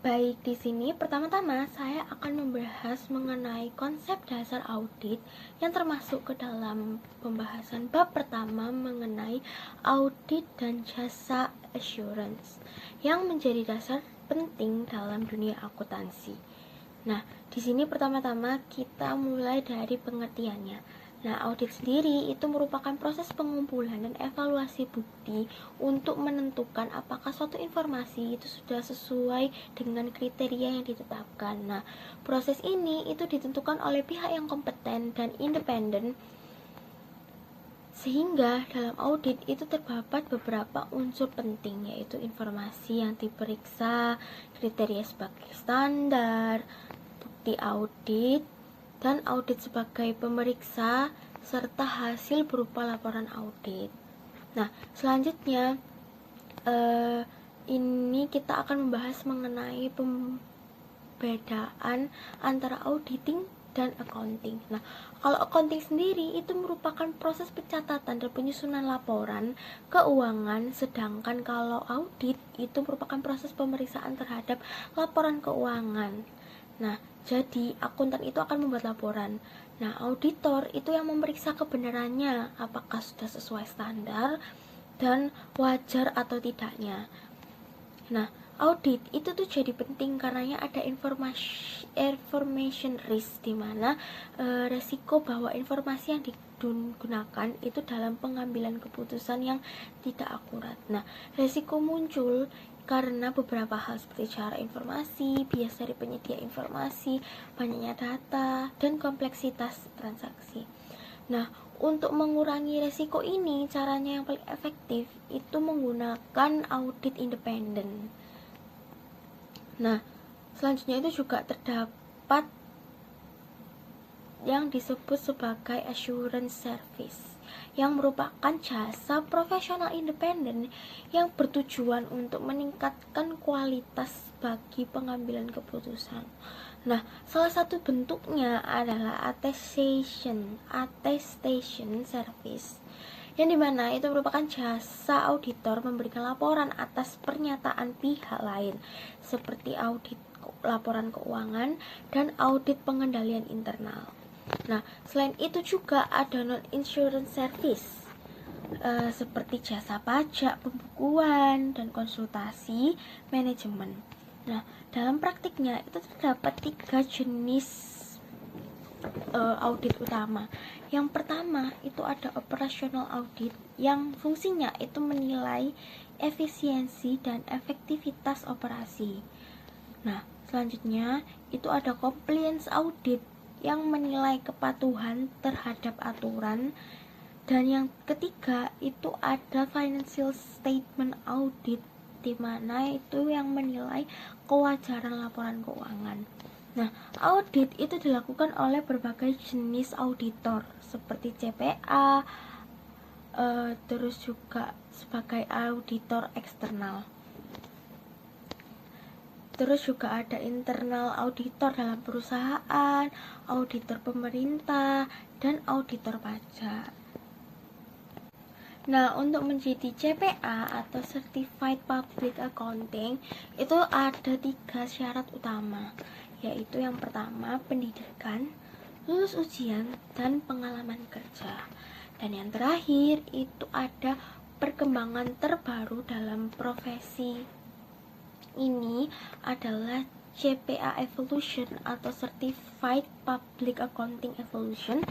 Baik, di sini pertama-tama saya akan membahas mengenai konsep dasar audit yang termasuk ke dalam pembahasan bab pertama mengenai audit dan jasa assurance yang menjadi dasar penting dalam dunia akuntansi. Nah, di sini pertama-tama kita mulai dari pengertiannya. Nah, audit sendiri itu merupakan proses pengumpulan dan evaluasi bukti untuk menentukan apakah suatu informasi itu sudah sesuai dengan kriteria yang ditetapkan. Nah, proses ini itu ditentukan oleh pihak yang kompeten dan independen, sehingga dalam audit itu terdapat beberapa unsur penting, yaitu informasi yang diperiksa, kriteria sebagai standar, bukti audit, dan audit sebagai pemeriksa, serta hasil berupa laporan audit. Nah, selanjutnya ini kita akan membahas mengenai pembedaan antara auditing dan accounting. Nah, kalau accounting sendiri itu merupakan proses pencatatan dan penyusunan laporan keuangan, sedangkan kalau audit itu merupakan proses pemeriksaan terhadap laporan keuangan. Nah, jadi akuntan itu akan membuat laporan. Nah, auditor itu yang memeriksa kebenarannya, apakah sudah sesuai standar dan wajar atau tidaknya. Nah, audit itu tuh jadi penting karena ada information risk, di mana resiko bahwa informasi yang digunakan itu dalam pengambilan keputusan yang tidak akurat. Nah, resiko muncul karena beberapa hal seperti cara informasi, bias dari penyedia informasi, banyaknya data, dan kompleksitas transaksi. Nah, untuk mengurangi resiko ini, caranya yang paling efektif itu menggunakan audit independen. Nah, selanjutnya itu juga terdapat yang disebut sebagai assurance service, yang merupakan jasa profesional independen yang bertujuan untuk meningkatkan kualitas bagi pengambilan keputusan. Nah, salah satu bentuknya adalah attestation service, yang dimana itu merupakan jasa auditor memberikan laporan atas pernyataan pihak lain, seperti audit laporan keuangan dan audit pengendalian internal. Nah, selain itu juga ada non-insurance service, seperti jasa pajak, pembukuan, dan konsultasi manajemen. Nah, dalam praktiknya itu terdapat 3 jenis audit utama. Yang pertama itu ada operational audit, yang fungsinya itu menilai efisiensi dan efektivitas operasi. Nah, selanjutnya itu ada compliance audit, yang menilai kepatuhan terhadap aturan. Dan yang ketiga itu ada financial statement audit, di mana itu yang menilai kewajaran laporan keuangan. Nah, audit itu dilakukan oleh berbagai jenis auditor seperti CPA, terus juga sebagai auditor eksternal. Terus juga ada internal auditor dalam perusahaan, auditor pemerintah, dan auditor pajak. Nah, untuk menjadi CPA atau Certified Public Accounting itu ada 3 syarat utama, yaitu yang pertama pendidikan, lulus ujian, dan pengalaman kerja. Dan yang terakhir itu ada perkembangan terbaru dalam profesi ini adalah CPA Evolution atau Certified Public Accounting Evolution,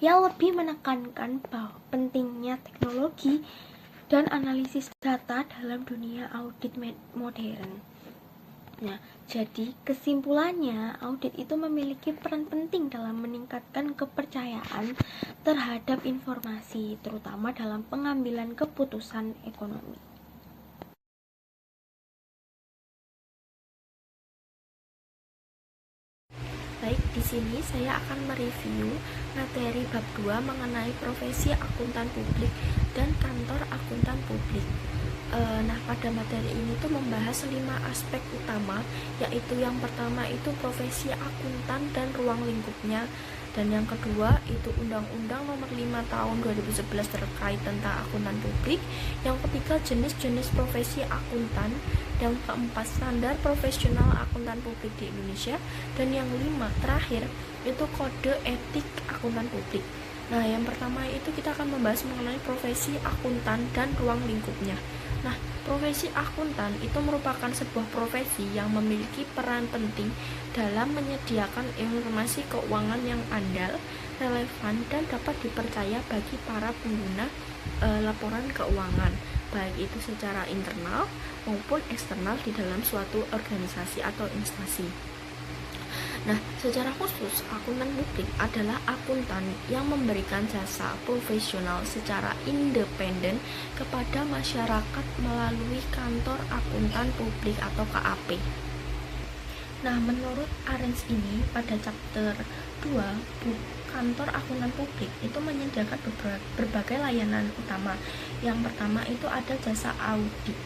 yang lebih menekankan bahwa pentingnya teknologi dan analisis data dalam dunia audit modern. Nah, jadi kesimpulannya, audit itu memiliki peran penting dalam meningkatkan kepercayaan terhadap informasi, terutama dalam pengambilan keputusan ekonomi. Baik, di sini saya akan mereview materi bab 2 mengenai profesi akuntan publik dan kantor akuntan publik. Nah, pada materi ini tuh membahas 5 aspek utama, yaitu yang pertama itu profesi akuntan dan ruang lingkupnya, dan yang kedua itu Undang-Undang Nomor 5 Tahun 2011 terkait tentang akuntan publik, yang ketiga jenis-jenis profesi akuntan, yang keempat standar profesional akuntan publik di Indonesia, dan yang 5 terakhir itu kode etik akuntan publik. Nah, yang pertama itu kita akan membahas mengenai profesi akuntan dan ruang lingkupnya. Nah, profesi akuntan itu merupakan sebuah profesi yang memiliki peran penting dalam menyediakan informasi keuangan yang andal, relevan, dan dapat dipercaya bagi para pengguna laporan keuangan, baik itu secara internal maupun eksternal di dalam suatu organisasi atau instansi. Nah, secara khusus, akuntan publik adalah akuntan yang memberikan jasa profesional secara independen kepada masyarakat melalui kantor akuntan publik atau KAP. Nah, menurut Arens ini, pada chapter 2, kantor akuntan publik itu menyediakan berbagai layanan utama. Yang pertama itu ada jasa audit.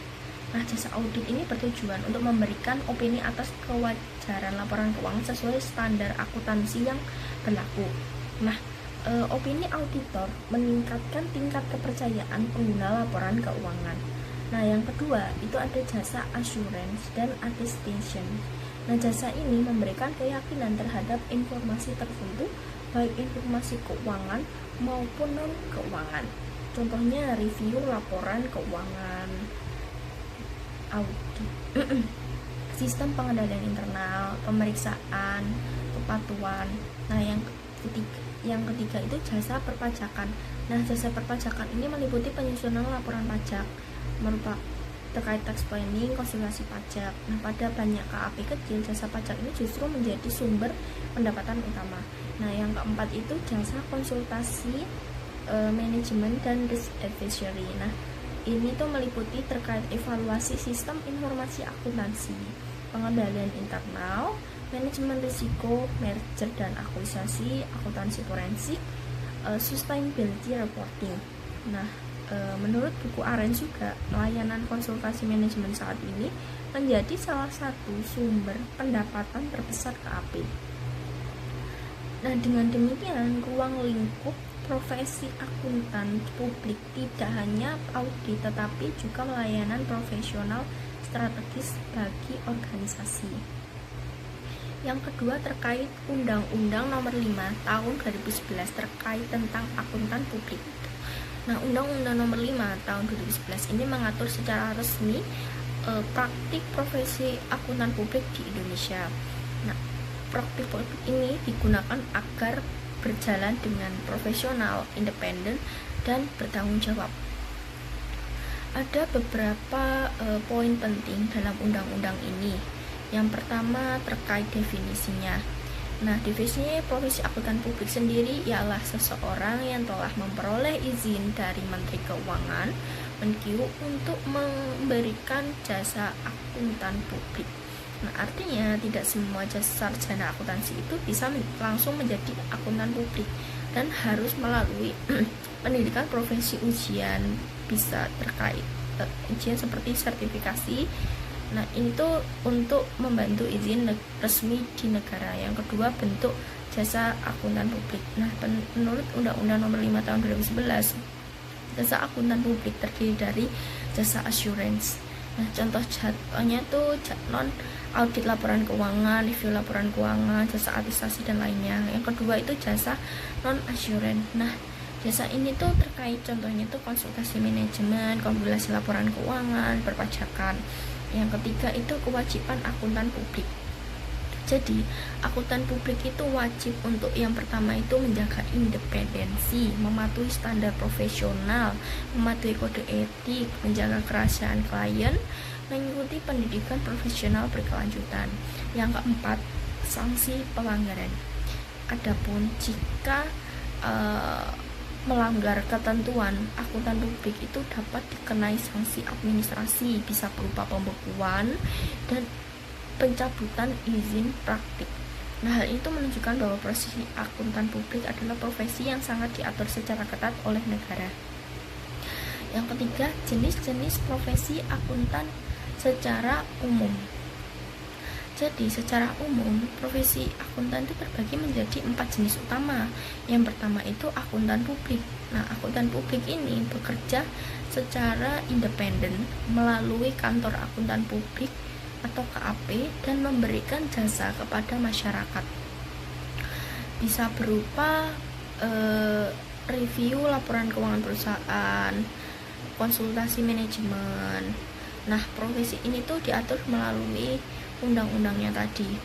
Nah, jasa audit ini bertujuan untuk memberikan opini atas kewajaran laporan keuangan sesuai standar akuntansi yang berlaku. Nah, opini auditor meningkatkan tingkat kepercayaan pengguna laporan keuangan. Nah, yang kedua itu ada jasa assurance dan attestation. Nah, jasa ini memberikan keyakinan terhadap informasi tertentu, baik informasi keuangan maupun non keuangan. Contohnya review laporan keuangan, audit, sistem pengendalian internal, pemeriksaan kepatuhan. Nah, yang ketiga itu jasa perpajakan. Nah, jasa perpajakan ini meliputi penyusunan laporan pajak, merupakan terkait tax planning, konsultasi pajak. Nah, pada banyak KAP kecil, jasa pajak ini justru menjadi sumber pendapatan utama. Nah, yang keempat itu jasa konsultasi manajemen dan risk advisory. Nah, ini tuh meliputi terkait evaluasi sistem informasi akuntansi, pengendalian internal, manajemen risiko, merger dan akuisisi, akuntansi forensik, sustainability reporting. Nah, menurut buku Arens juga, layanan konsultasi manajemen saat ini menjadi salah satu sumber pendapatan terbesar KAP. Nah, dengan demikian, ruang lingkup profesi akuntan publik tidak hanya audit tetapi juga layanan profesional strategis bagi organisasi. Yang kedua terkait Undang-Undang Nomor 5 Tahun 2011 terkait tentang akuntan publik. Nah, Undang-Undang Nomor 5 Tahun 2011 ini mengatur secara resmi praktik profesi akuntan publik di Indonesia. Nah, praktik publik ini digunakan agar berjalan dengan profesional, independen, dan bertanggung jawab. Ada beberapa poin penting dalam undang-undang ini. Yang pertama terkait definisinya. Nah, definisi profesi akuntan publik sendiri ialah seseorang yang telah memperoleh izin dari Menteri Keuangan (Menkyu) untuk memberikan jasa akuntan publik. Nah, artinya tidak semua sarjana akuntansi itu bisa langsung menjadi akuntan publik dan harus melalui pendidikan profesi ujian, bisa terkait ujian seperti sertifikasi. Nah, ini tuh untuk membantu izin resmi di negara. Yang kedua, bentuk jasa akuntan publik. Nah, menurut Undang-Undang Nomor 5 Tahun 2011, jasa akuntan publik terdiri dari jasa assurance. Nah, contohnya tuh non audit laporan keuangan, review laporan keuangan, jasa attestasi dan lainnya. Yang kedua itu jasa non assurance. Nah, jasa ini tuh terkait contohnya tuh konsultasi manajemen, kompilasi laporan keuangan, perpajakan. Yang ketiga itu kewajiban akuntan publik. Jadi, akuntan publik itu wajib untuk yang pertama itu menjaga independensi, mematuhi standar profesional, mematuhi kode etik, menjaga kerahasiaan klien, mengikuti pendidikan profesional berkelanjutan. Yang keempat, sanksi pelanggaran. Adapun jika melanggar ketentuan akuntan publik itu dapat dikenai sanksi administrasi, bisa berupa pembekuan dan pencabutan izin praktik. Nah, hal itu menunjukkan bahwa profesi akuntan publik adalah profesi yang sangat diatur secara ketat oleh negara. Yang ketiga, jenis-jenis profesi akuntan secara umum. Jadi secara umum profesi akuntan itu terbagi menjadi 4 jenis utama. Yang pertama itu akuntan publik. Nah, akuntan publik ini bekerja secara independen melalui kantor akuntan publik atau KAP dan memberikan jasa kepada masyarakat. Bisa berupa review laporan keuangan perusahaan, konsultasi manajemen. Nah, profesi ini tuh diatur melalui undang-undangnya tadi.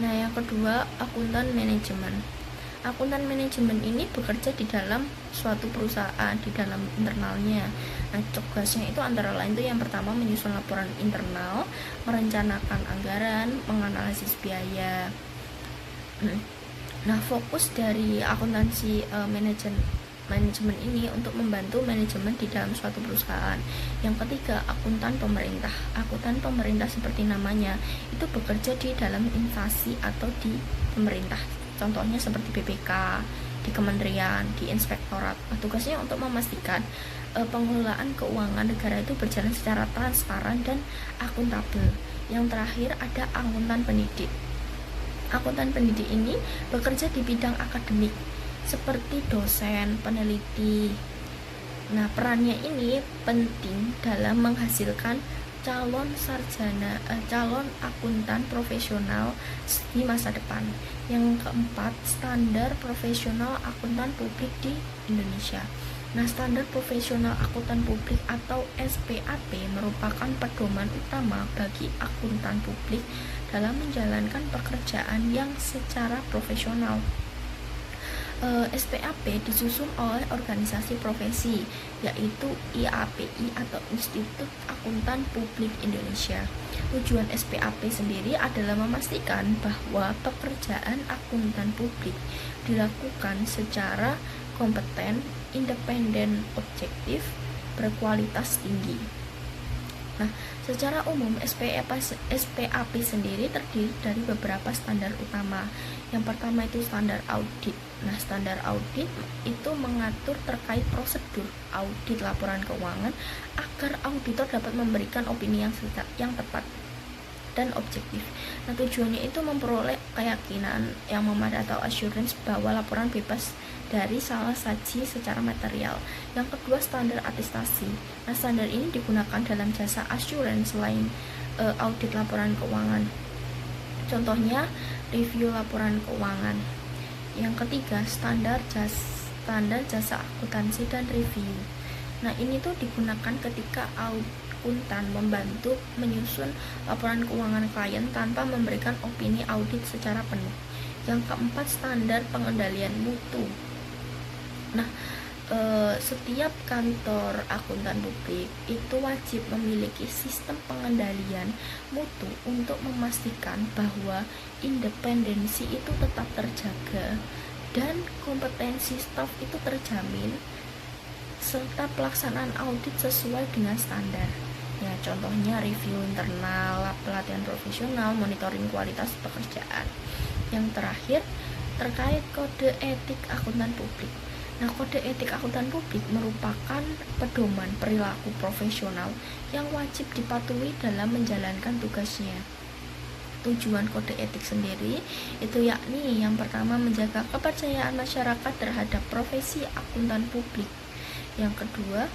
Nah, yang kedua, akuntan manajemen. Akuntan manajemen ini bekerja di dalam suatu perusahaan, di dalam internalnya. Nah, tugasnya itu antara lain itu yang pertama menyusun laporan internal, merencanakan anggaran, menganalisis biaya. Nah, fokus dari akuntansi manajemen ini untuk membantu manajemen di dalam suatu perusahaan. Yang ketiga, akuntan pemerintah. Akuntan pemerintah seperti namanya, itu bekerja di dalam instansi atau di pemerintah. Contohnya seperti BPK, di kementerian, di inspektorat. Nah, tugasnya untuk memastikan pengelolaan keuangan negara itu berjalan secara transparan dan akuntabel. Yang terakhir ada akuntan pendidik. Akuntan pendidik ini bekerja di bidang akademik seperti dosen, peneliti. Nah, perannya ini penting dalam menghasilkan calon akuntan profesional di masa depan. Yang keempat, standar profesional akuntan publik di Indonesia. Nah, standar profesional akuntan publik atau SPAP merupakan pedoman utama bagi akuntan publik dalam menjalankan pekerjaan yang secara profesional. SPAP disusun oleh organisasi profesi, yaitu IAPI atau Institut Akuntan Publik Indonesia. Tujuan SPAP sendiri adalah memastikan bahwa pekerjaan akuntan publik dilakukan secara kompeten, independen, objektif, berkualitas tinggi. Nah, secara umum SPAP sendiri terdiri dari beberapa standar utama. Yang pertama itu standar audit. Nah, standar audit itu mengatur terkait prosedur audit laporan keuangan agar auditor dapat memberikan opini yang tepat dan objektif. Nah, tujuannya itu memperoleh keyakinan yang memadai atau assurance bahwa laporan bebas dari salah saji secara material. Yang kedua, standar atestasi. Nah, standar ini digunakan dalam jasa assurance selain audit laporan keuangan. Contohnya, review laporan keuangan. Yang ketiga, standar jasa akuntansi dan review. Nah, ini tuh digunakan ketika akuntan membantu menyusun laporan keuangan klien tanpa memberikan opini audit secara penuh. Yang keempat, standar pengendalian mutu. Nah, setiap kantor akuntan publik itu wajib memiliki sistem pengendalian mutu untuk memastikan bahwa independensi itu tetap terjaga dan kompetensi staf itu terjamin serta pelaksanaan audit sesuai dengan standar. Ya, contohnya review internal, pelatihan profesional, monitoring kualitas pekerjaan. Yang terakhir, terkait kode etik akuntan publik. Nah, kode etik akuntan publik merupakan pedoman perilaku profesional yang wajib dipatuhi dalam menjalankan tugasnya. Tujuan kode etik sendiri itu yakni yang pertama menjaga kepercayaan masyarakat terhadap profesi akuntan publik. Yang kedua,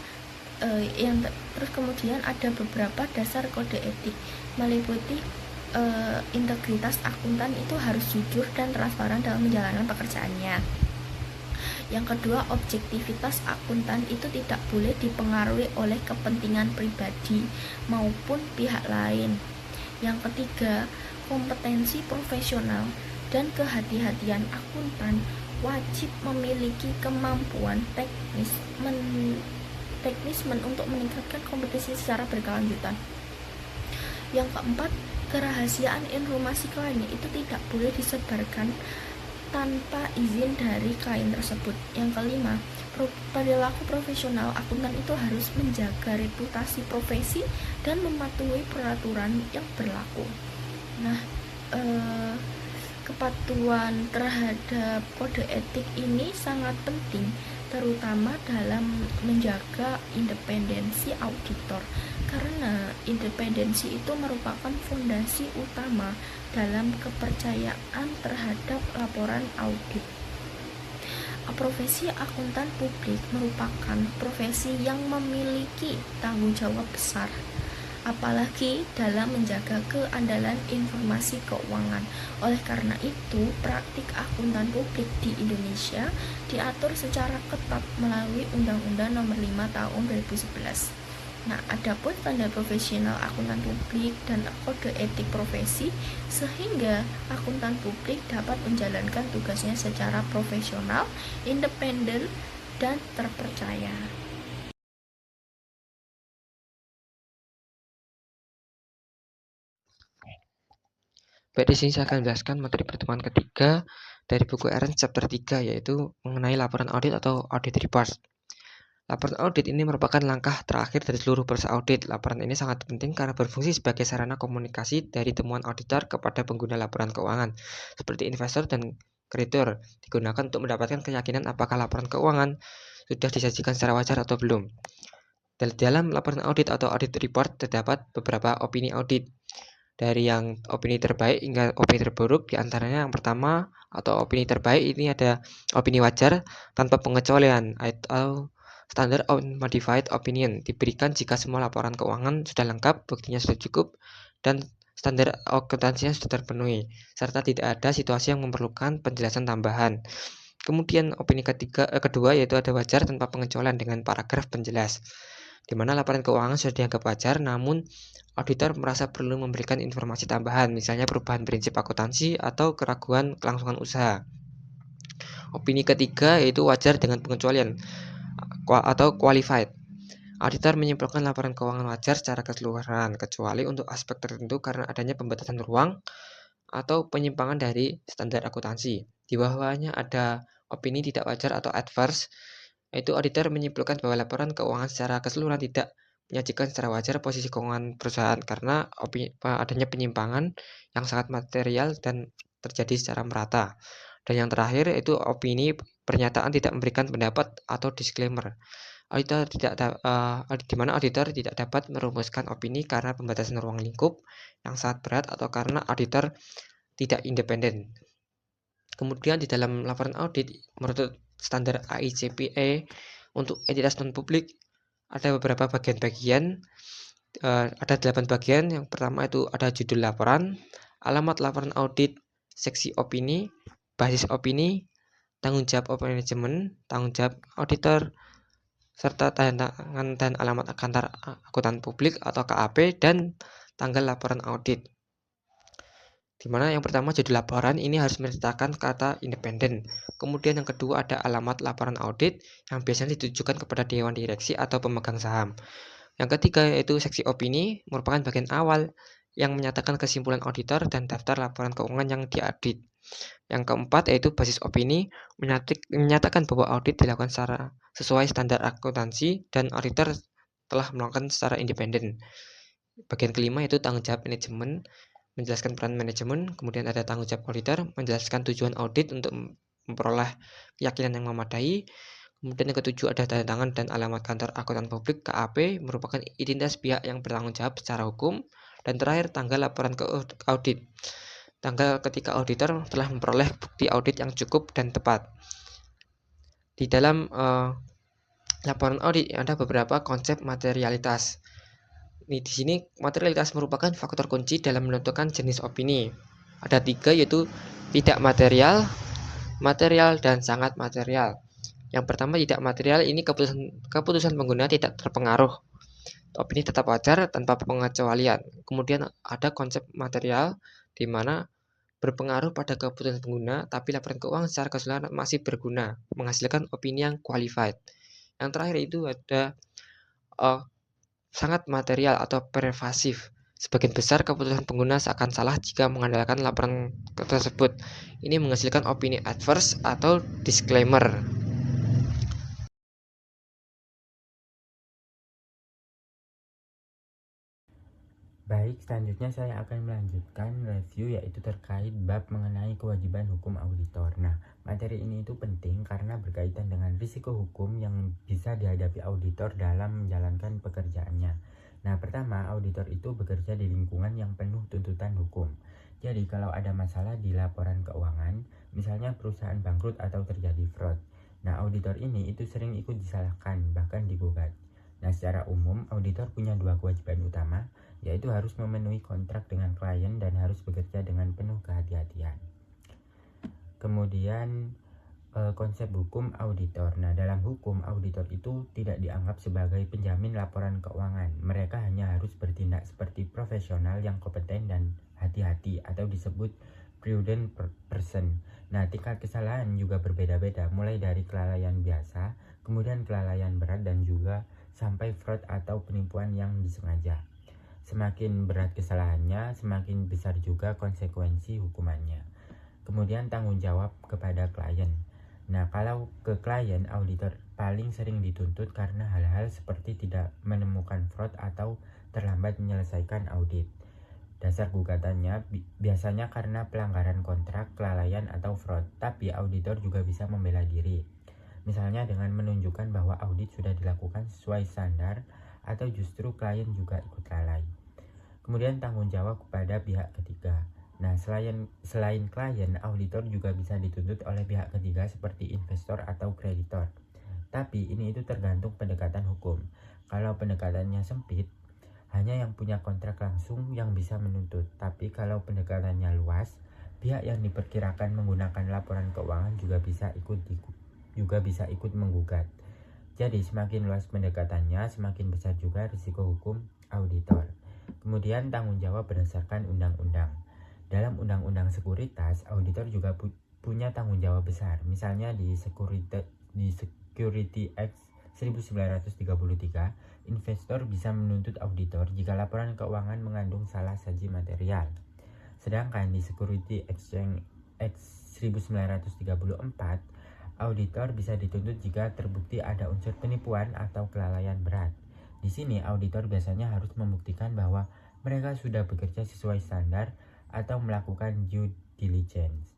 terus kemudian ada beberapa dasar kode etik meliputi integritas akuntan itu harus jujur dan transparan dalam menjalankan pekerjaannya. Yang kedua, objektivitas akuntan itu tidak boleh dipengaruhi oleh kepentingan pribadi maupun pihak lain. Yang ketiga, kompetensi profesional dan kehati-hatian akuntan wajib memiliki kemampuan teknis untuk meningkatkan kompetensi secara berkelanjutan. Yang keempat, kerahasiaan informasi klien itu tidak boleh disebarkan tanpa izin dari klien tersebut. Yang kelima, perilaku profesional akuntan itu harus menjaga reputasi profesi dan mematuhi peraturan yang berlaku. Nah, kepatuhan terhadap kode etik ini sangat penting terutama dalam menjaga independensi auditor, karena independensi itu merupakan fondasi utama dalam kepercayaan terhadap laporan audit. Profesi akuntan publik merupakan profesi yang memiliki tanggung jawab besar, apalagi dalam menjaga keandalan informasi keuangan. Oleh karena itu, praktik akuntan publik di Indonesia diatur secara ketat melalui Undang-Undang Nomor 5 Tahun 2011. Nah, adapun standar profesional akuntan publik dan kode etik profesi, sehingga akuntan publik dapat menjalankan tugasnya secara profesional, independen, dan terpercaya. Baik, di sini saya akan menjelaskan materi pertemuan ketiga dari buku Ernst chapter 3, yaitu mengenai laporan audit atau audit report. Laporan audit ini merupakan langkah terakhir dari seluruh proses audit. Laporan ini sangat penting karena berfungsi sebagai sarana komunikasi dari temuan auditor kepada pengguna laporan keuangan, seperti investor dan kreditor, digunakan untuk mendapatkan keyakinan apakah laporan keuangan sudah disajikan secara wajar atau belum. Dalam laporan audit atau audit report terdapat beberapa opini audit, dari yang opini terbaik hingga opini terburuk. Di antaranya yang pertama atau opini terbaik ini ada opini wajar tanpa pengecualian atau standard unmodified opinion, diberikan jika semua laporan keuangan sudah lengkap, buktinya sudah cukup, dan standar akuntansinya sudah terpenuhi, serta tidak ada situasi yang memerlukan penjelasan tambahan. Kemudian opini kedua yaitu ada wajar tanpa pengecualian dengan paragraf penjelas, di mana laporan keuangan sudah dianggap wajar, namun auditor merasa perlu memberikan informasi tambahan, misalnya perubahan prinsip akuntansi atau keraguan kelangsungan usaha. Opini ketiga yaitu wajar dengan pengecualian atau qualified. Auditor menyimpulkan laporan keuangan wajar secara keseluruhan, kecuali untuk aspek tertentu karena adanya pembatasan ruang atau penyimpangan dari standar akuntansi. Di bawahnya ada opini tidak wajar atau adverse, yaitu auditor menyimpulkan bahwa laporan keuangan secara keseluruhan tidak menyajikan secara wajar posisi keuangan perusahaan karena adanya penyimpangan yang sangat material dan terjadi secara merata. Dan yang terakhir yaitu opini pernyataan tidak memberikan pendapat atau disclaimer. Di mana auditor tidak dapat merumuskan opini karena pembatasan ruang lingkup yang sangat berat atau karena auditor tidak independen. Kemudian di dalam laporan audit menurut standar AICPA untuk entitas non publik ada beberapa bagian-bagian, ada 8 bagian. Yang pertama itu ada judul laporan, alamat laporan audit, seksi opini, basis opini, tanggung jawab manajemen, tanggung jawab auditor, serta tanda tangan dan alamat kantor akuntan publik atau KAP, dan tanggal laporan audit. Dimana yang pertama judul laporan ini harus menceritakan kata independen. Kemudian yang kedua ada alamat laporan audit yang biasanya ditujukan kepada dewan direksi atau pemegang saham. Yang ketiga yaitu seksi opini, merupakan bagian awal yang menyatakan kesimpulan auditor dan daftar laporan keuangan yang diaudit. Yang keempat yaitu basis opini, menyatakan bahwa audit dilakukan secara sesuai standar akuntansi dan auditor telah melakukan secara independen. Bagian kelima yaitu tanggung jawab manajemen, menjelaskan peran manajemen. Kemudian ada tanggung jawab auditor, menjelaskan tujuan audit untuk memperoleh keyakinan yang memadai. Kemudian yang ketujuh ada tanda tangan dan alamat kantor akuntan publik KAP, merupakan identitas pihak yang bertanggung jawab secara hukum. Dan terakhir tanggal laporan ke audit, tanggal ketika auditor telah memperoleh bukti audit yang cukup dan tepat. Di dalam laporan audit ada beberapa konsep materialitas. Di sini materialitas merupakan faktor kunci dalam menentukan jenis opini. Ada 3 yaitu tidak material, material, dan sangat material. Yang pertama tidak material ini keputusan pengguna tidak terpengaruh. Opini tetap wajar tanpa pengecualian. Kemudian ada konsep material di mana berpengaruh pada keputusan pengguna, tapi laporan keuangan secara keseluruhan masih berguna, menghasilkan opini yang qualified. Yang terakhir itu ada sangat material atau pervasif. Sebagian besar keputusan pengguna seakan salah jika mengandalkan laporan tersebut. Ini menghasilkan opini adverse atau disclaimer. Baik, selanjutnya saya akan melanjutkan review yaitu terkait bab mengenai kewajiban hukum auditor. Nah, materi ini itu penting karena berkaitan dengan risiko hukum yang bisa dihadapi auditor dalam menjalankan pekerjaannya. Nah, pertama, auditor itu bekerja di lingkungan yang penuh tuntutan hukum. Jadi, kalau ada masalah di laporan keuangan, misalnya perusahaan bangkrut atau terjadi fraud, nah auditor ini itu sering ikut disalahkan, bahkan digugat. Nah, secara umum, auditor punya dua kewajiban utama, yaitu harus memenuhi kontrak dengan klien dan harus bekerja dengan penuh kehati-hatian. Kemudian konsep hukum auditor. Nah, dalam hukum, auditor itu tidak dianggap sebagai penjamin laporan keuangan. Mereka hanya harus bertindak seperti profesional yang kompeten dan hati-hati atau disebut prudent person. Nah, tingkat kesalahan juga berbeda-beda, mulai dari kelalaian biasa, kemudian kelalaian berat, dan juga sampai fraud atau penipuan yang disengaja. Semakin berat kesalahannya, semakin besar juga konsekuensi hukumannya. Kemudian tanggung jawab kepada klien. Nah, kalau ke klien, auditor paling sering dituntut karena hal-hal seperti tidak menemukan fraud atau terlambat menyelesaikan audit. Dasar gugatannya biasanya karena pelanggaran kontrak, kelalaian, atau fraud, tapi auditor juga bisa membela diri. Misalnya dengan menunjukkan bahwa audit sudah dilakukan sesuai standar, atau justru klien juga ikut lalai. Kemudian tanggung jawab kepada pihak ketiga. Nah, selain klien, auditor juga bisa dituntut oleh pihak ketiga seperti investor atau kreditor. Tapi ini itu tergantung pendekatan hukum. Kalau pendekatannya sempit, hanya yang punya kontrak langsung yang bisa menuntut. Tapi kalau pendekatannya luas, pihak yang diperkirakan menggunakan laporan keuangan juga bisa ikut menggugat. Jadi semakin luas pendekatannya, semakin besar juga risiko hukum auditor. Kemudian tanggung jawab berdasarkan undang-undang. Dalam undang-undang sekuritas, auditor juga punya tanggung jawab besar. Misalnya di Security Act 1933, investor bisa menuntut auditor jika laporan keuangan mengandung salah saji material. Sedangkan di Security Exchange Act 1934, auditor bisa dituntut jika terbukti ada unsur penipuan atau kelalaian berat. Di sini auditor biasanya harus membuktikan bahwa mereka sudah bekerja sesuai standar atau melakukan due diligence.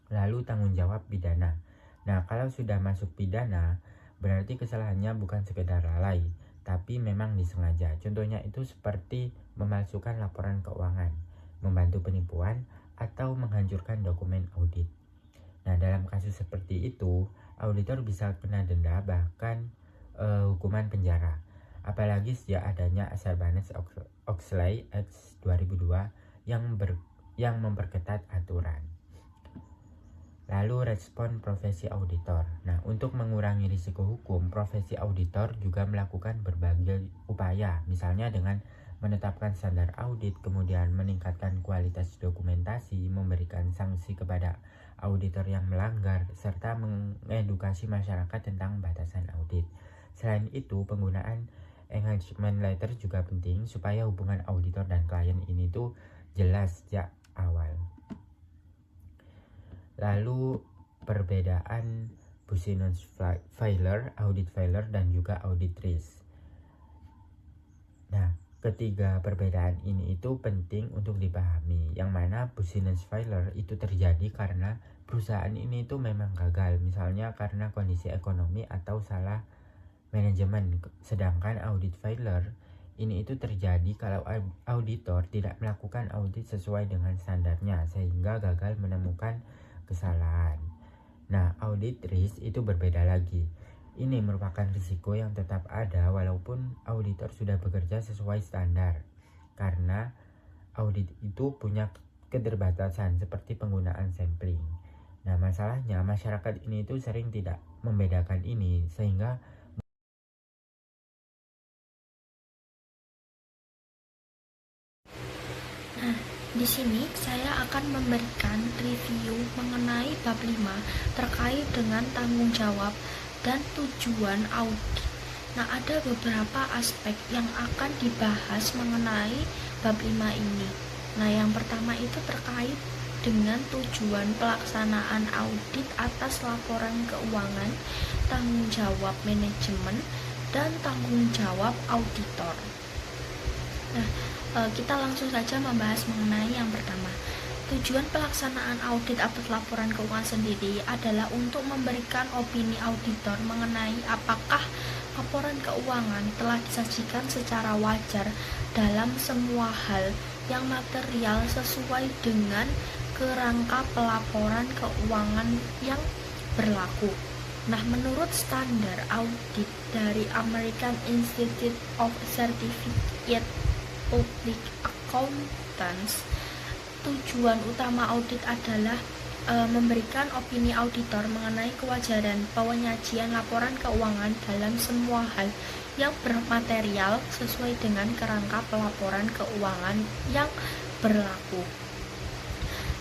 Lalu tanggung jawab pidana. Nah, kalau sudah masuk pidana, berarti kesalahannya bukan sekedar lalai, tapi memang disengaja. Contohnya itu seperti memalsukan laporan keuangan, membantu penipuan, atau menghancurkan dokumen audit. Nah, dalam kasus seperti itu, auditor bisa kena denda bahkan hukuman penjara. Apalagi sejak adanya Sarbanes-Oxley Act 2002 yang memperketat aturan. Lalu respon profesi auditor. Nah, untuk mengurangi risiko hukum, profesi auditor juga melakukan berbagai upaya, misalnya dengan menetapkan standar audit, kemudian meningkatkan kualitas dokumentasi, memberikan sanksi kepada auditor yang melanggar, serta mengedukasi masyarakat tentang batasan audit. Selain itu, penggunaan engagement letter juga penting supaya hubungan auditor dan klien ini tuh jelas sejak awal. Lalu perbedaan business filer, audit filer, dan juga audit risk. Nah, ketiga perbedaan ini itu penting untuk dipahami, yang mana business filer itu terjadi karena perusahaan ini itu memang gagal, misalnya karena kondisi ekonomi atau salah manajemen. Sedangkan audit failure ini itu terjadi kalau auditor tidak melakukan audit sesuai dengan standarnya sehingga gagal menemukan kesalahan. Nah, audit risk itu berbeda lagi. Ini merupakan risiko yang tetap ada walaupun auditor sudah bekerja sesuai standar, karena audit itu punya keterbatasan seperti penggunaan sampling. Nah, masalahnya masyarakat ini itu sering tidak membedakan ini sehingga Di sini saya akan memberikan review mengenai bab 5 terkait dengan tanggung jawab dan tujuan audit. Nah, ada beberapa aspek yang akan dibahas mengenai bab 5 ini. Nah, yang pertama itu terkait dengan tujuan pelaksanaan audit atas laporan keuangan, tanggung jawab manajemen, dan tanggung jawab auditor. Nah, kita langsung saja membahas mengenai yang pertama. Tujuan pelaksanaan audit atau laporan keuangan sendiri adalah untuk memberikan opini auditor mengenai apakah laporan keuangan telah disajikan secara wajar dalam semua hal yang material sesuai dengan kerangka pelaporan keuangan yang berlaku. Nah, menurut standar audit dari American Institute of Certificate Public Accountants, tujuan utama audit adalah memberikan opini auditor mengenai kewajaran penyajian laporan keuangan dalam semua hal yang bermaterial sesuai dengan kerangka pelaporan keuangan yang berlaku.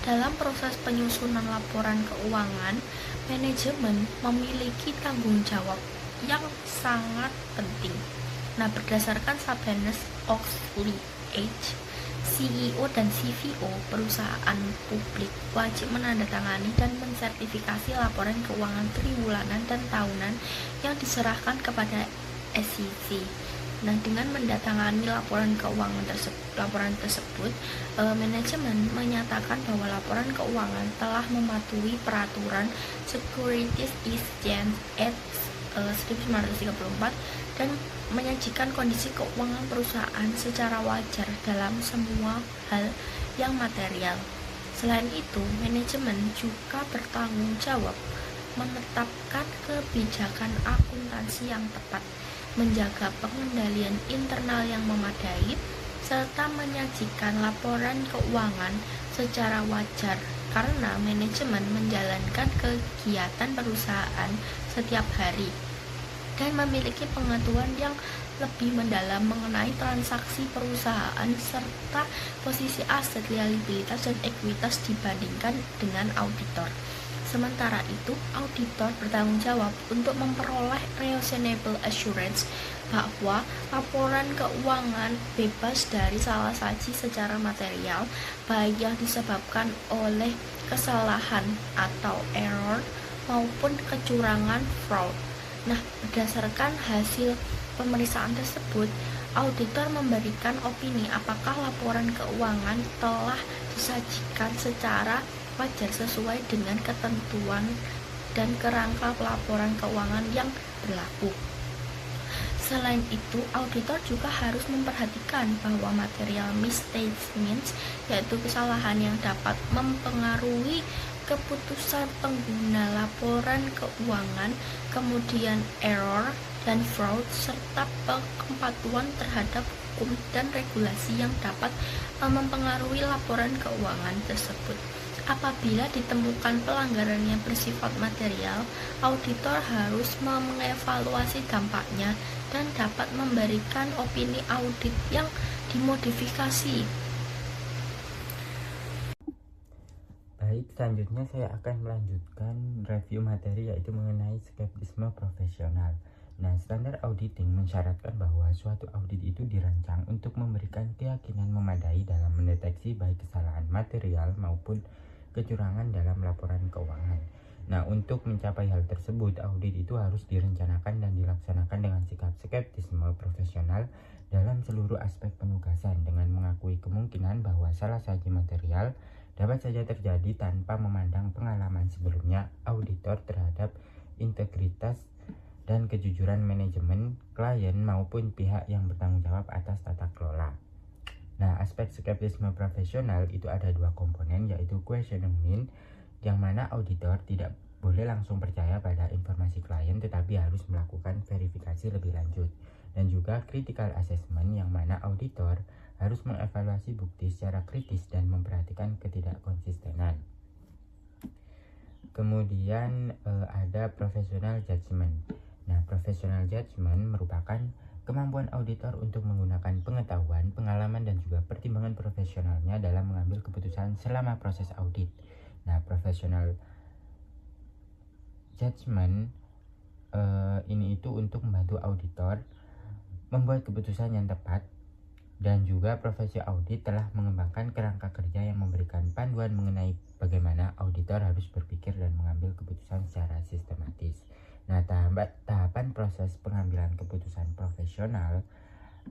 Dalam proses penyusunan laporan keuangan, manajemen memiliki tanggung jawab yang sangat penting. Nah, berdasarkan Sarbanes-Oxley Act, CEO dan CFO perusahaan publik wajib menandatangani dan mensertifikasi laporan keuangan triwulan dan tahunan yang diserahkan kepada SEC. Nah, dengan mendatangani laporan keuangan tersebut, manajemen menyatakan bahwa laporan keuangan telah mematuhi peraturan Securities Exchange Act 1934 dan menyajikan kondisi keuangan perusahaan secara wajar dalam semua hal yang material. Selain itu, manajemen juga bertanggung jawab menetapkan kebijakan akuntansi yang tepat, menjaga pengendalian internal yang memadai, serta menyajikan laporan keuangan secara wajar karena manajemen menjalankan kegiatan perusahaan setiap hari dan memiliki pengetahuan yang lebih mendalam mengenai transaksi perusahaan serta posisi aset, liabilitas, dan ekuitas dibandingkan dengan auditor. Sementara itu, auditor bertanggung jawab untuk memperoleh reasonable assurance bahwa laporan keuangan bebas dari salah saji secara material, baik yang disebabkan oleh kesalahan atau error maupun kecurangan fraud. Nah, berdasarkan hasil pemeriksaan tersebut, auditor memberikan opini apakah laporan keuangan telah disajikan secara wajar sesuai dengan ketentuan dan kerangka pelaporan keuangan yang berlaku. Selain itu, auditor juga harus memperhatikan bahwa material misstatements, yaitu kesalahan yang dapat mempengaruhi keputusan pengguna laporan keuangan, kemudian error dan fraud, serta kepatuhan terhadap hukum dan regulasi yang dapat mempengaruhi laporan keuangan tersebut. Apabila ditemukan pelanggaran yang bersifat material, auditor harus mengevaluasi dampaknya dan dapat memberikan opini audit yang dimodifikasi. Baik, selanjutnya saya akan melanjutkan review materi yaitu mengenai skeptisme profesional. Nah, standar auditing mensyaratkan bahwa suatu audit itu dirancang untuk memberikan keyakinan memadai dalam mendeteksi baik kesalahan material maupun kecurangan dalam laporan keuangan. Nah, untuk mencapai hal tersebut, audit itu harus direncanakan dan dilaksanakan dengan sikap skeptisme profesional dalam seluruh aspek penugasan dengan mengakui kemungkinan bahwa salah saji material dapat saja terjadi tanpa memandang pengalaman sebelumnya auditor terhadap integritas dan kejujuran manajemen, klien maupun pihak yang bertanggung jawab atas tata kelola. Nah, aspek skeptisme profesional itu ada dua komponen, yaitu questioning, yang mana auditor tidak boleh langsung percaya pada informasi klien tetapi harus melakukan verifikasi lebih lanjut, dan juga critical assessment, yang mana auditor harus mengevaluasi bukti secara kritis dan memperhatikan ketidakkonsistenan. Kemudian ada professional judgment. Nah, professional judgment merupakan kemampuan auditor untuk menggunakan pengetahuan, pengalaman, dan juga pertimbangan profesionalnya dalam mengambil keputusan selama proses audit. Nah, professional judgment ini itu untuk membantu auditor membuat keputusan yang tepat, dan juga profesi audit telah mengembangkan kerangka kerja yang memberikan panduan mengenai bagaimana auditor harus berpikir dan mengambil keputusan secara sistematis. Nah, tahapan proses pengambilan keputusan profesional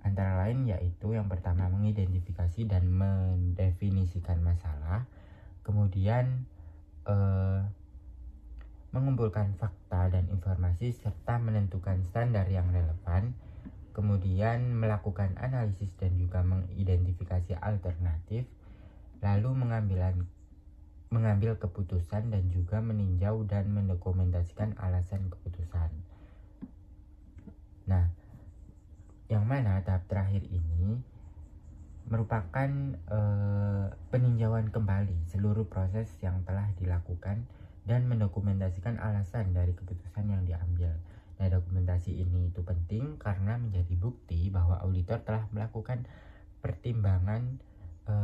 antara lain, yaitu yang pertama mengidentifikasi dan mendefinisikan masalah, kemudian mengumpulkan fakta dan informasi serta menentukan standar yang relevan, kemudian melakukan analisis dan juga mengidentifikasi alternatif, lalu mengambil keputusan dan juga meninjau dan mendokumentasikan alasan keputusan. Nah, yang mana tahap terakhir ini merupakan peninjauan kembali seluruh proses yang telah dilakukan dan mendokumentasikan alasan dari keputusan yang diambil. Nah, dokumentasi ini itu penting karena menjadi bukti bahwa auditor telah melakukan pertimbangan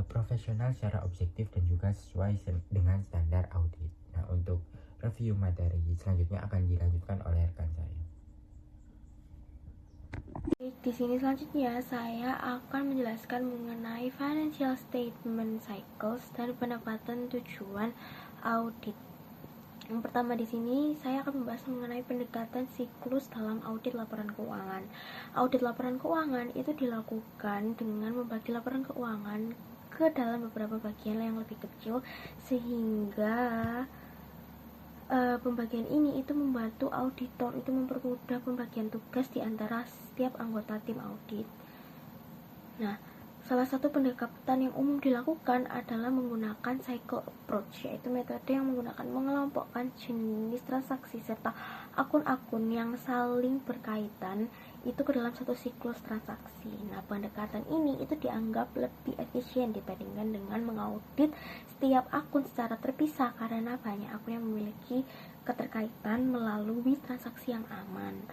profesional secara objektif dan juga sesuai dengan standar audit. Nah, untuk review materi selanjutnya akan dilanjutkan oleh rekan saya. Di sini selanjutnya saya akan menjelaskan mengenai financial statement cycles dan pendapatan tujuan audit. Yang pertama di sini saya akan membahas mengenai pendekatan siklus dalam audit laporan keuangan. Audit laporan keuangan itu dilakukan dengan membagi laporan keuangan ke dalam beberapa bagian yang lebih kecil sehingga pembagian ini itu membantu auditor itu mempermudah pembagian tugas di antara setiap anggota tim audit. Nah, salah satu pendekatan yang umum dilakukan adalah menggunakan cycle approach, yaitu metode yang menggunakan mengelompokkan jenis transaksi serta akun-akun yang saling berkaitan itu ke dalam satu siklus transaksi. Nah, pendekatan ini itu dianggap lebih efisien dibandingkan dengan mengaudit setiap akun secara terpisah karena banyak akun yang memiliki keterkaitan melalui transaksi yang aman.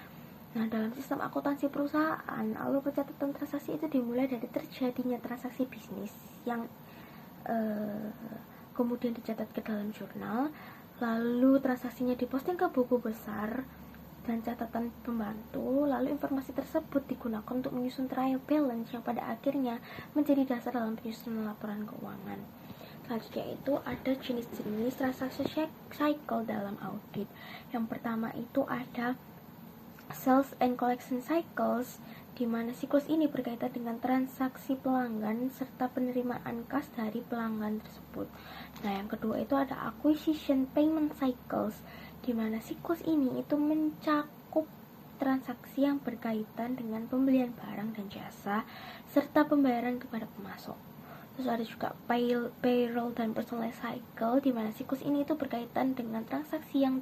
Nah, dalam sistem akuntansi perusahaan, alur pencatatan transaksi itu dimulai dari terjadinya transaksi bisnis yang kemudian dicatat ke dalam jurnal, lalu transaksinya diposting ke buku besar dan catatan pembantu, lalu informasi tersebut digunakan untuk menyusun trial balance yang pada akhirnya menjadi dasar dalam penyusunan laporan keuangan. Selanjutnya itu ada jenis-jenis transaksi cycle dalam audit. Yang pertama itu ada sales and collection cycles, di mana siklus ini berkaitan dengan transaksi pelanggan serta penerimaan kas dari pelanggan tersebut. Nah, yang kedua itu ada acquisition payment cycles, di mana siklus ini itu mencakup transaksi yang berkaitan dengan pembelian barang dan jasa serta pembayaran kepada pemasok. Terus ada juga payroll dan personal cycle, di mana siklus ini itu berkaitan dengan transaksi yang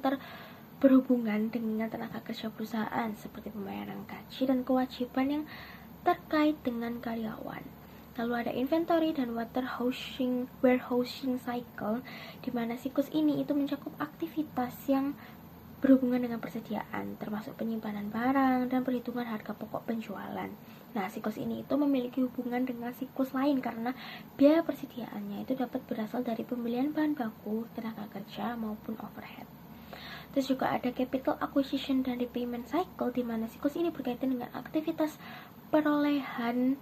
berhubungan dengan tenaga kerja perusahaan seperti pembayaran gaji dan kewajiban yang terkait dengan karyawan. Lalu ada inventory dan warehousing cycle, di mana siklus ini itu mencakup aktivitas yang berhubungan dengan persediaan, termasuk penyimpanan barang dan perhitungan harga pokok penjualan. Nah, siklus ini itu memiliki hubungan dengan siklus lain karena biaya persediaannya itu dapat berasal dari pembelian bahan baku, tenaga kerja maupun overhead. Terus juga ada capital acquisition dan repayment cycle, di mana siklus ini berkaitan dengan aktivitas perolehan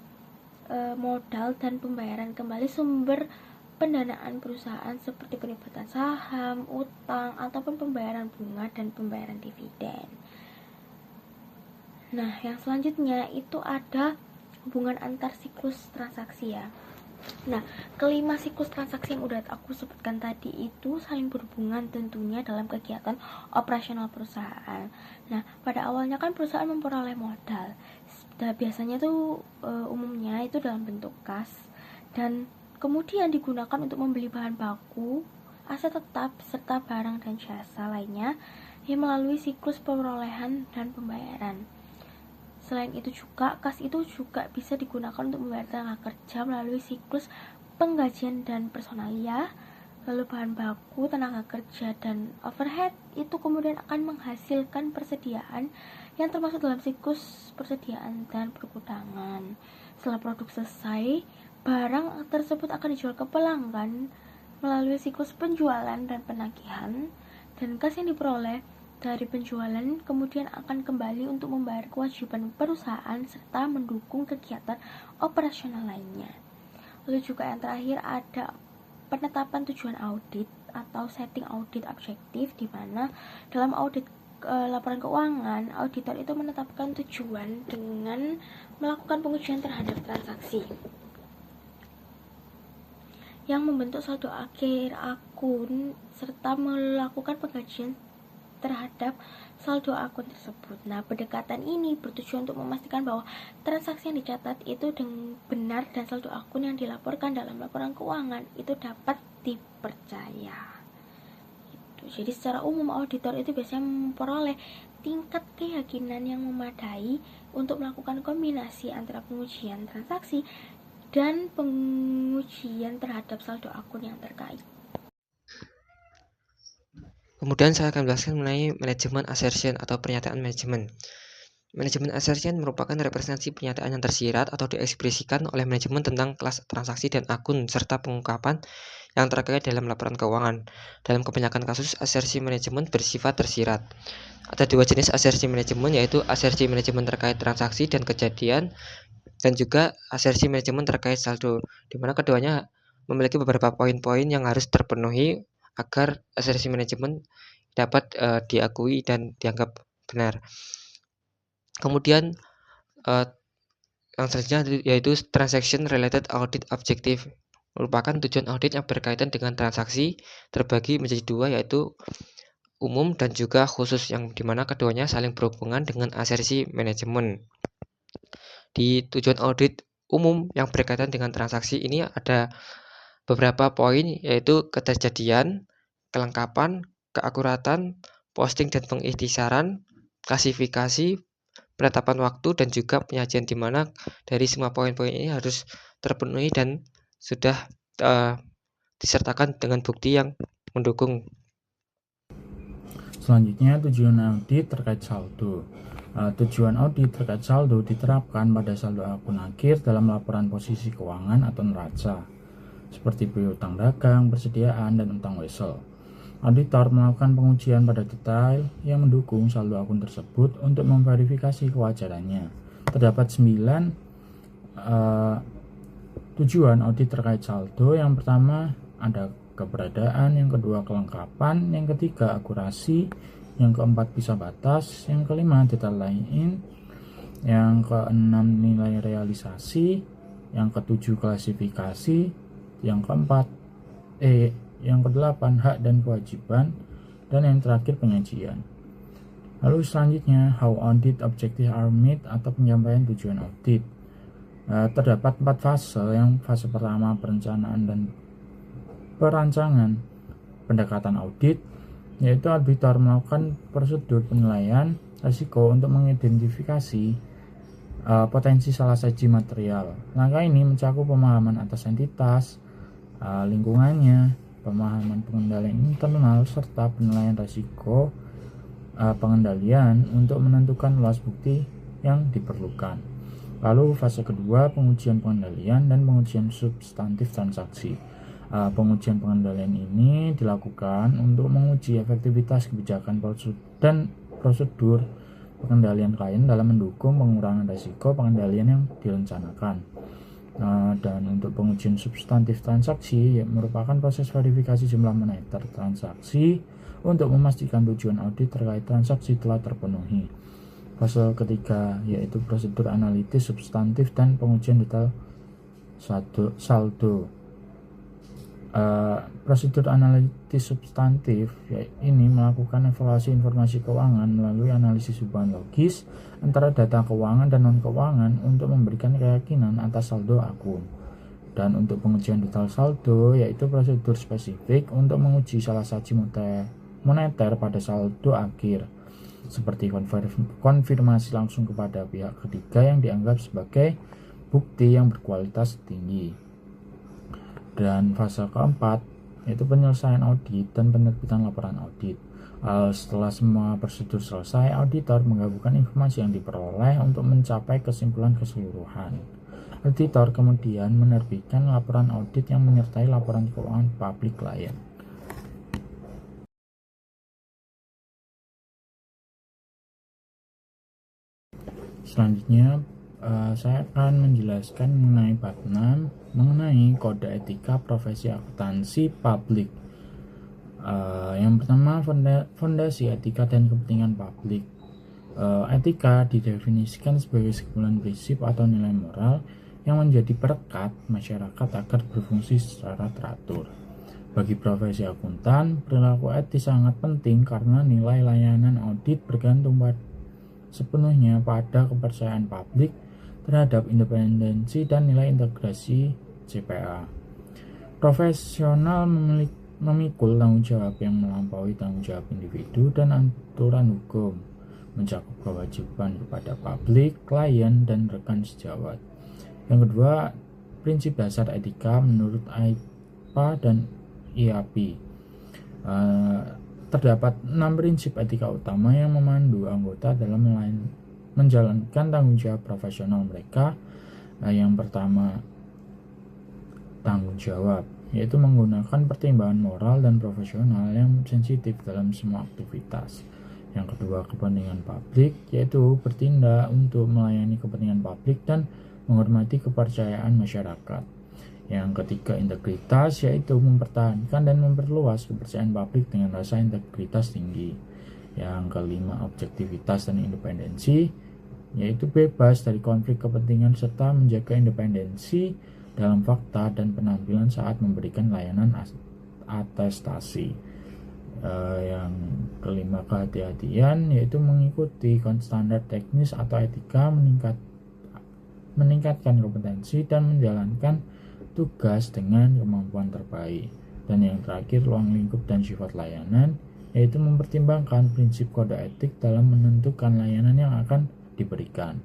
modal dan pembayaran kembali sumber pendanaan perusahaan seperti penempatan saham, utang, ataupun pembayaran bunga dan pembayaran dividen. Nah, yang selanjutnya itu ada hubungan antar siklus transaksi ya. Nah, kelima siklus transaksi yang udah aku sebutkan tadi itu saling berhubungan tentunya dalam kegiatan operasional perusahaan. Nah, pada awalnya kan perusahaan memperoleh modal. Biasanya tuh umumnya itu dalam bentuk kas dan kemudian digunakan untuk membeli bahan baku, aset tetap, serta barang dan jasa lainnya yang melalui siklus perolehan dan pembayaran. Selain itu juga, kas itu juga bisa digunakan untuk membayar tenaga kerja melalui siklus penggajian dan personalia. Lalu bahan baku, tenaga kerja, dan overhead itu kemudian akan menghasilkan persediaan yang termasuk dalam siklus persediaan dan pergudangan. Setelah produk selesai, barang tersebut akan dijual ke pelanggan melalui siklus penjualan dan penagihan, dan kas yang diperoleh dari penjualan kemudian akan kembali untuk membayar kewajiban perusahaan serta mendukung kegiatan operasional lainnya. Lalu juga yang terakhir ada penetapan tujuan audit atau setting audit objektif, di mana dalam audit laporan keuangan, auditor itu menetapkan tujuan dengan melakukan pengujian terhadap transaksi yang membentuk saldo akhir akun serta melakukan pengkajian terhadap saldo akun tersebut. Nah, pendekatan ini bertujuan untuk memastikan bahwa transaksi yang dicatat itu benar dan saldo akun yang dilaporkan dalam laporan keuangan itu dapat dipercaya. Jadi secara umum auditor itu biasanya memperoleh tingkat keyakinan yang memadai untuk melakukan kombinasi antara pengujian transaksi dan pengujian terhadap saldo akun yang terkait. Kemudian saya akan menjelaskan mengenai manajemen assertion atau pernyataan manajemen. Manajemen assertion merupakan representasi pernyataan yang tersirat atau diekspresikan oleh manajemen tentang kelas transaksi dan akun serta pengungkapan yang terkait dalam laporan keuangan. Dalam kebanyakan kasus, asersi manajemen bersifat tersirat. Ada dua jenis asersi manajemen, yaitu asersi manajemen terkait transaksi dan kejadian, dan juga asersi manajemen terkait saldo, di mana keduanya memiliki beberapa poin-poin yang harus terpenuhi agar asersi manajemen dapat diakui dan dianggap benar. Kemudian yang selanjutnya yaitu transaction related audit objective, merupakan tujuan audit yang berkaitan dengan transaksi, terbagi menjadi dua, yaitu umum dan juga khusus, yang dimana keduanya saling berhubungan dengan asersi manajemen. Di tujuan audit umum yang berkaitan dengan transaksi ini ada beberapa poin, yaitu keterjadian, kelengkapan, keakuratan, posting dan pengikhtisaran, klasifikasi, penetapan waktu, dan juga penyajian, di mana dari semua poin-poin ini harus terpenuhi dan sudah disertakan dengan bukti yang mendukung. Selanjutnya, tujuan audit terkait saldo. Tujuan audit terkait saldo diterapkan pada saldo akun akhir dalam laporan posisi keuangan atau neraca, seperti piutang dagang, persediaan, dan utang wesel. Auditor melakukan pengujian pada detail yang mendukung saldo akun tersebut untuk memverifikasi kewajarannya. Terdapat 9 tujuan audit terkait saldo. Yang pertama ada keberadaan, yang kedua kelengkapan, yang ketiga akurasi, yang keempat bisa batas, yang kelima detail lain, yang keenam nilai realisasi, yang ketujuh klasifikasi, yang keempat yang kedelapan hak dan kewajiban, dan yang terakhir penyajian. Lalu selanjutnya, how audit objectives are met atau penyampaian tujuan audit. Terdapat 4 fase. Yang fase pertama perencanaan dan perancangan pendekatan audit, yaitu auditor melakukan prosedur penilaian risiko untuk mengidentifikasi potensi salah saji material. Langkah ini mencakup pemahaman atas entitas, lingkungannya, pemahaman pengendalian internal, serta penilaian risiko pengendalian untuk menentukan luas bukti yang diperlukan. Lalu fase kedua, pengujian pengendalian dan pengujian substantif transaksi. Pengujian pengendalian ini dilakukan untuk menguji efektivitas kebijakan dan prosedur pengendalian klien dalam mendukung pengurangan risiko pengendalian yang direncanakan. Dan untuk pengujian substantif transaksi merupakan proses verifikasi jumlah moneter transaksi untuk memastikan tujuan audit terkait transaksi telah terpenuhi. Fase ketiga yaitu prosedur analitis substantif dan pengujian detail saldo. Prosedur analitis substantif ini melakukan evaluasi informasi keuangan melalui analisis hubungan logis antara data keuangan dan non keuangan untuk memberikan keyakinan atas saldo akun. Dan untuk pengujian detail saldo yaitu prosedur spesifik untuk menguji salah saji moneter pada saldo akhir, seperti konfirmasi langsung kepada pihak ketiga yang dianggap sebagai bukti yang berkualitas tinggi. Dan fase keempat yaitu penyelesaian audit dan penerbitan laporan audit. Setelah semua prosedur selesai, auditor menggabungkan informasi yang diperoleh untuk mencapai kesimpulan keseluruhan. Auditor kemudian menerbitkan laporan audit yang menyertai laporan keuangan publik klien. Selanjutnya saya akan menjelaskan mengenai bab 6 mengenai kode etika profesi akuntansi publik. Yang pertama, fondasi etika dan kepentingan publik. Etika didefinisikan sebagai sekumpulan prinsip atau nilai moral yang menjadi perekat masyarakat agar berfungsi secara teratur. Bagi profesi akuntan, perilaku etis sangat penting karena nilai layanan audit bergantung sepenuhnya pada kepercayaan publik terhadap independensi dan nilai integrasi CPA. Profesional memikul tanggung jawab yang melampaui tanggung jawab individu dan aturan hukum, mencakup kewajiban kepada publik, klien, dan rekan sejawat. Yang kedua, prinsip dasar etika menurut AIPA dan IAP. Terdapat 6 prinsip etika utama yang memandu anggota dalam menjalankan tanggung jawab profesional mereka. Yang pertama, tanggung jawab, yaitu menggunakan pertimbangan moral dan profesional yang sensitif dalam semua aktivitas. Yang kedua, kepentingan publik, yaitu bertindak untuk melayani kepentingan publik dan menghormati kepercayaan masyarakat. Yang ketiga, integritas, yaitu mempertahankan dan memperluas kepercayaan publik dengan rasa integritas tinggi. Yang kelima, objektivitas dan independensi, yaitu bebas dari konflik kepentingan serta menjaga independensi dalam fakta dan penampilan saat memberikan layanan atestasi. Yang kelima, kehati-hatian, yaitu mengikuti standar teknis atau etika, meningkatkan kompetensi dan menjalankan tugas dengan kemampuan terbaik. Dan yang terakhir, ruang lingkup dan sifat layanan, yaitu mempertimbangkan prinsip kode etik dalam menentukan layanan yang akan diberikan.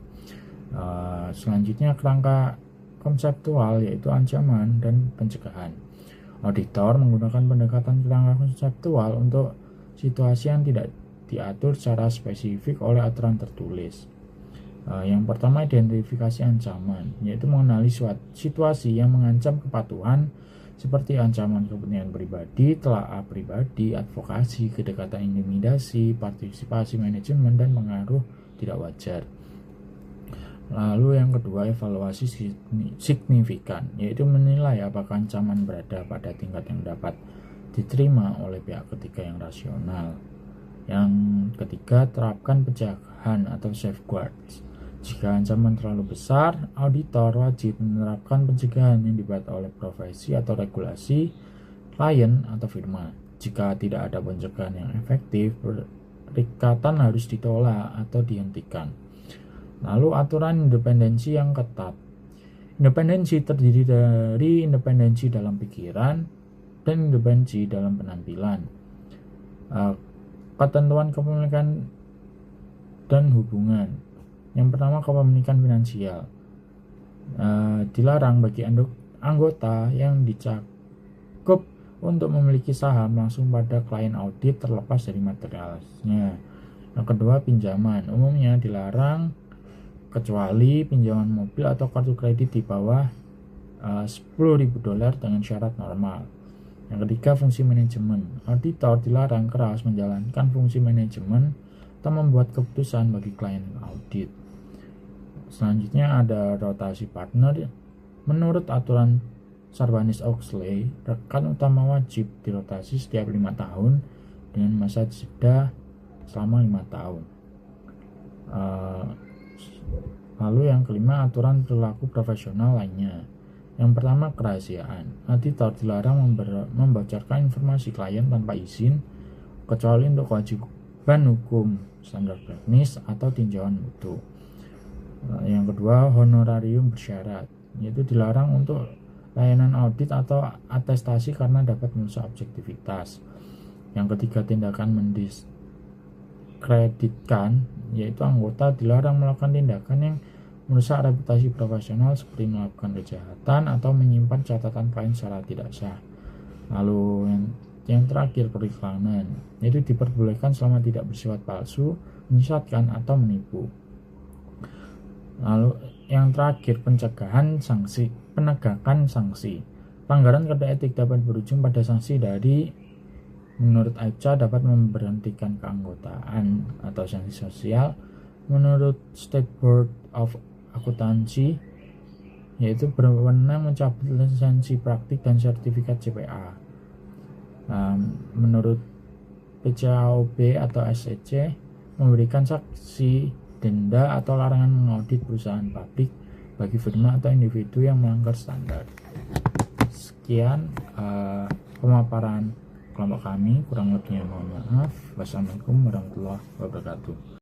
Selanjutnya, kerangka konseptual, yaitu ancaman dan pencegahan. Auditor menggunakan pendekatan kerangka konseptual untuk situasi yang tidak diatur secara spesifik oleh aturan tertulis. Yang pertama, identifikasi ancaman, yaitu mengenali situasi yang mengancam kepatuhan seperti ancaman kepentingan pribadi, telaah pribadi, advokasi, kedekatan intimidasi, partisipasi manajemen, dan pengaruh tidak wajar. Lalu yang kedua, evaluasi signifikan, yaitu menilai apakah ancaman berada pada tingkat yang dapat diterima oleh pihak ketiga yang rasional. Yang ketiga, terapkan pencegahan atau safeguards. Jika ancaman terlalu besar, auditor wajib menerapkan pencegahan yang dibuat oleh profesi atau regulasi, klien, atau firma. Jika tidak ada pencegahan yang efektif, perikatan harus ditolak atau dihentikan. Lalu aturan independensi yang ketat. Independensi terdiri dari independensi dalam pikiran dan independensi dalam penampilan. Ketentuan kepemilikan dan hubungan. Yang pertama, kepemilikan finansial. Dilarang bagi anggota yang dicakup untuk memiliki saham langsung pada klien audit terlepas dari materialnya. Yang kedua, pinjaman. Umumnya dilarang kecuali pinjaman mobil atau kartu kredit di bawah $10.000 dengan syarat normal. Yang ketiga, fungsi manajemen. Auditor dilarang keras menjalankan fungsi manajemen atau membuat keputusan bagi klien audit. Selanjutnya ada rotasi partner. Menurut aturan Sarbanes-Oxley, rekan utama wajib dirotasi setiap 5 tahun dengan masa jeda selama 5 tahun. Lalu yang kelima, aturan perilaku profesional lainnya. Yang pertama, kerahasiaan. Auditor dilarang membocorkan informasi klien tanpa izin kecuali untuk kewajiban hukum, standar teknis, atau tinjauan mutu. Yang kedua, honorarium bersyarat, yaitu dilarang untuk layanan audit atau atestasi karena dapat merusak objektivitas. Yang ketiga, tindakan mendiskreditkan, yaitu anggota dilarang melakukan tindakan yang merusak reputasi profesional seperti melakukan kejahatan atau menyimpan catatan klien secara tidak sah. Lalu yang terakhir, periklanan, yaitu diperbolehkan selama tidak bersifat palsu, menyesatkan, atau menipu. Lalu yang terakhir, penegakan sanksi. Pelanggaran kode etik dapat berujung pada sanksi dari, menurut AIPCA, dapat memberhentikan keanggotaan atau sanksi sosial. Menurut State Board of Accountancy, yaitu berwenang mencabut lisensi praktik dan sertifikat CPA. Menurut PCAOB atau SEC memberikan sanksi denda atau larangan mengaudit perusahaan publik bagi firma atau individu yang melanggar standar. Sekian pemaparan kelompok kami, kurang lebihnya mohon maaf. Wassalamualaikum warahmatullahi wabarakatuh.